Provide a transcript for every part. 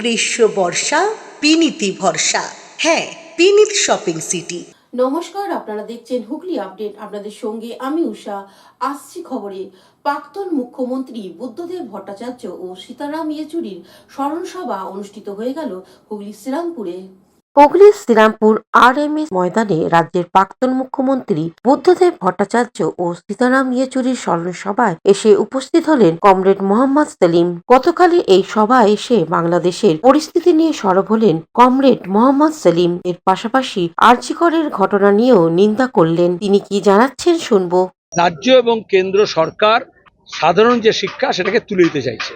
গ্রীষ্ম বর্ষা পিনিতি ভরসা। হ্যাঁ, পিনিত শপিং সিটি। নমস্কার, আপনারা দেখছেন হুগলি আপডেট। আপনাদের সঙ্গে আমি উষা। আসছি খবরে। প্রাক্তন মুখ্যমন্ত্রী বুদ্ধদেব ভট্টাচার্য ও সীতারাম ইয়েচুরির স্মরণ সভা অনুষ্ঠিত হয়ে গেল হুগলি শ্রীরামপুরে। হুগলির শ্রীরামপুর RMS ময়দানে রাজ্যের প্রাক্তন মুখ্যমন্ত্রী বুদ্ধদেব ভট্টাচার্য ও সীতারাম ইয়েচুরির স্মরণ সভায় এসে উপস্থিত হলেন কমরেড মোহাম্মদ সেলিম। গতকালের এই সভায় এসে বাংলাদেশের পরিস্থিতি নিয়ে সরব হলেন কমরেড মোহাম্মদ সেলিম। এর পাশাপাশি আরজি করের ঘটনা নিয়েও নিন্দা করলেন। তিনি কি জানাচ্ছেন শুনবো। রাজ্য এবং কেন্দ্র সরকার সাধারণ যে শিক্ষা সেটাকে তুলে দিতে চাইছে।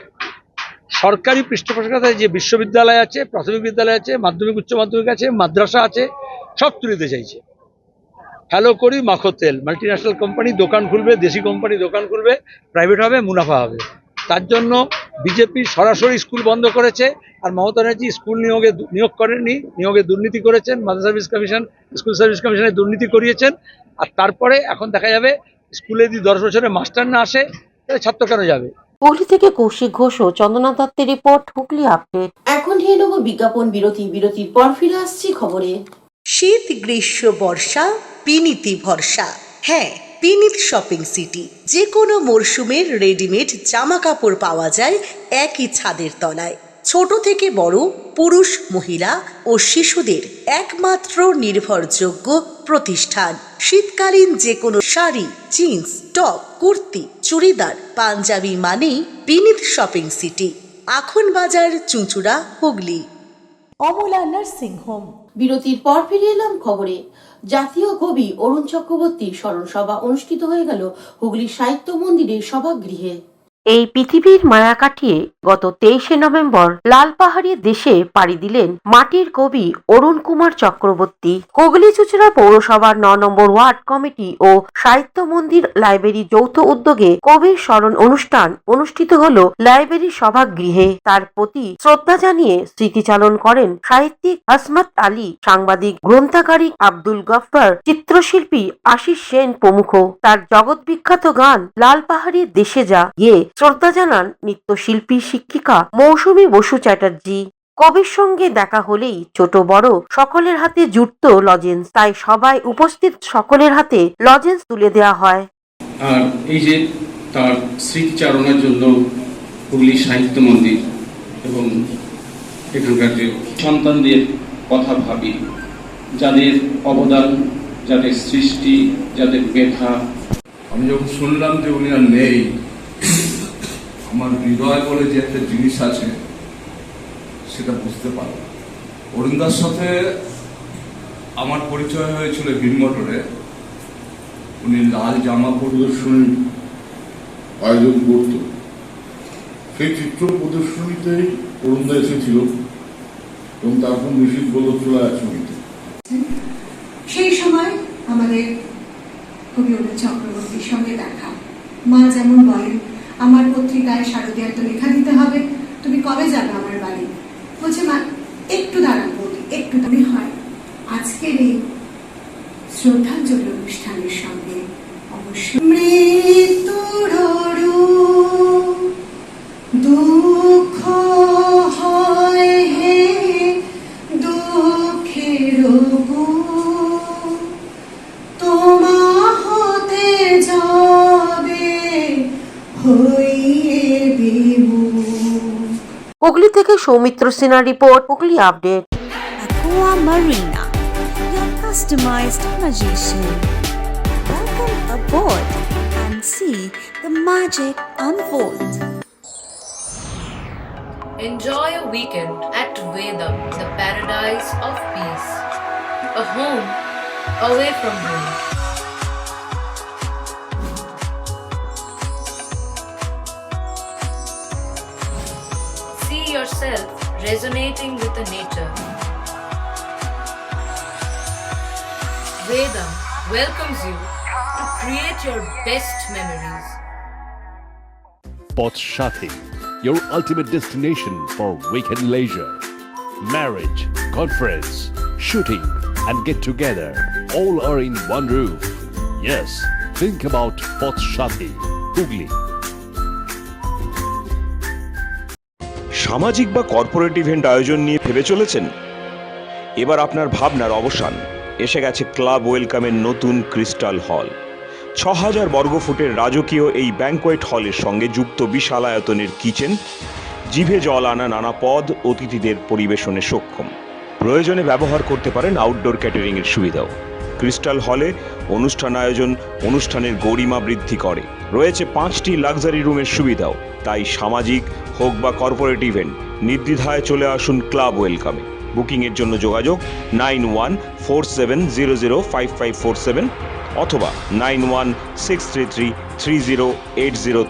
সরকারি পৃষ্ঠপোষকতায় যে বিশ্ববিদ্যালয় আছে, প্রাথমিক বিদ্যালয় আছে, মাধ্যমিক উচ্চ মাধ্যমিক আছে, মাদ্রাসা আছে, সব তুলে দিতে চাইছে। হ্যালো করি মাখো তেল, মাল্টিন্যাশনাল কোম্পানি দোকান খুলবে, দেশি কোম্পানি দোকান খুলবে, প্রাইভেট হবে, মুনাফা হবে। তার জন্য বিজেপি সরাসরি স্কুল বন্ধ করেছে। আর মমতা ব্যানার্জি স্কুল নিয়োগ করেননি, নিয়োগে দুর্নীতি করেছেন। Mother service commission, school service কমিশনে দুর্নীতি করিয়েছেন। আর তারপরে এখন দেখা যাবে স্কুলে যদি 10 বছরে মাস্টার না আসে তাহলে ছাত্র কেন যাবে। হুগলি থেকে কৌশিক ঘোষ ও চন্দনা দত্তের রিপোর্ট, হুগলি আপডেট। এখন নিয়ে নেব বিজ্ঞাপন বিরতি। বিরতির পর ফিরে আসছি খবরে। শীত গ্রীষ্ম বর্ষা পিনিতি ভরসা। হ্যাঁ, পিনিত শপিং সিটি। যে কোনো মরশুমের রেডিমেড জামা কাপড় পাওয়া যায় একই ছাদের তলায়। ছোট থেকে বড়, পুরুষ মহিলা ও শিশুদের একমাত্র নির্ভরযোগ্য প্রতিষ্ঠান। শীতকালীন যে কোনো শাড়ি, জিন্স, টপ, কুর্তি, চুড়িদার, পাঞ্জাবি মানেই পিনিত শপিং সিটি। আখন বাজার, চুঁচুড়া, হুগলি। Amala nursing home. বিরতির পর ফিরে এলাম খবরে। জাতীয় কবি অরুণ চক্রবর্তীর স্মরণ সভা অনুষ্ঠিত হয়ে গেল হুগলি সাহিত্য মন্দিরের সভাগৃহে। এই পৃথিবীর মায়া কাটিয়ে গত 23শে নভেম্বর লাল পাহাড়ির দেশে পাড়ি দিলেন মাটির কবি অরুণ কুমার চক্রবর্তী। হুগলি চুঁচুড়া পৌরসভার 9 নম্বর ওয়ার্ড কমিটি ও সাহিত্য মন্দির লাইব্রেরি যৌথ উদ্যোগে কবির স্মরণ অনুষ্ঠান অনুষ্ঠিত হল লাইব্রেরি সভাগৃহে। তার প্রতি শ্রদ্ধা জানিয়ে স্মৃতিচারণ করেন সাহিত্যিক হাসমত আলী, সাংবাদিক গ্রন্থাগারিক আব্দুল গফফার, চিত্রশিল্পী আশিস সেন প্রমুখ। তার জগৎ বিখ্যাত গান লাল পাহাড়ির দেশে যা গিয়ে শ্রদ্ধা জানান নৃত্যশিল্পী শিক্ষিকা মৌসুমী বসু চ্যাটার্জি। কবির সঙ্গে দেখা হলেই ছোট বড় সকলের হাতে জুটত লজেন্স, তাই সবাই উপস্থিত সকলের হাতে লজেন্স তুলে দেওয়া হয়। আর এই যে তার স্মৃতিচারণের জন্য হুগলি সাহিত্য মন্দির এবং এখানকার যে সন্তানদের কথা ভাবি, যাদের অবদান, যাদের সৃষ্টি, যাদের মেধা। আমি যখন শুনলাম যে উনি আর নেই, আমার হৃদয় বলে যে একটা জিনিস আছে সেটা বুঝতে পারলাম। অরুণদার সাথে আমার পরিচয় হয়েছিল ভিড়মোটরে। উনি লাল জামা প্রদর্শনী আয়োজন করত, সেই চিত্র প্রদর্শনীতেই অরুণদা এসেছিল এবং তারপর নিশীথ বলল চলে একসঙ্গে। সেই সময় আমাদের কবি অরুণ চক্রবর্তীর সঙ্গে দেখা। মা যেমন বলেন, আমার পত্রিকায় শারদীয়ার তো লেখা দিতে হবে, তুমি কবে যাবে আমার বাড়ি? বলছে মা একটু দাঁড়াবো, একটু তুমি হয়। আজকের এই শ্রদ্ধাঞ্জলি অনুষ্ঠানের সঙ্গে অবশ্যই মৃত্যুর দুঃখ হয় হে দুঃখের তোমা হতে যাবে হইয়ে বিমুখ। হুগলি থেকে সৌমিত্র সিনহার report, Hooghly update. Aqua Marina, your customized magician. Welcome aboard and see the magic unfold. Enjoy a weekend at Vedam, the paradise of peace. A home away from home. See yourself resonating with the nature. Vedam welcomes you to create your best memories. Poth Shathi, your ultimate destination for weekend leisure. Marriage, conference, shooting and get together all are in one roof. Yes, think about Poth Shathi, Hugli. সামাজিক বা corporate event আয়োজন নিয়ে ভেবে চলেছেন? এবার আপনার ভাবনার অবসান। এসে গেছে ক্লাব ওয়েলকামের নতুন ক্রিস্টাল হল। ৬,০০০ বর্গফুটের রাজকীয় এই ব্যাংকোয়েট হলের সঙ্গে যুক্ত বিশাল আয়তনের কিচেন, জিভে জল আনা নানা পদ অতিথিদের পরিবেশনে সক্ষম। প্রয়োজনে ব্যবহার করতে পারেন আউটডোর ক্যাটারিংয়ের সুবিধাও। ক্রিস্টাল হলে অনুষ্ঠান আয়োজন অনুষ্ঠানের গরিমা বৃদ্ধি করে। রয়েছে 5টি লাক্সারি রুমের সুবিধাও। তাই সামাজিক হোক বা কর্পোরেট ইভেন্ট নির্দ্বিধায় চলে আসুন ক্লাব ওয়েলকামে। বুকিংয়ের জন্য যোগাযোগ 9147005547 অথবা 9163333080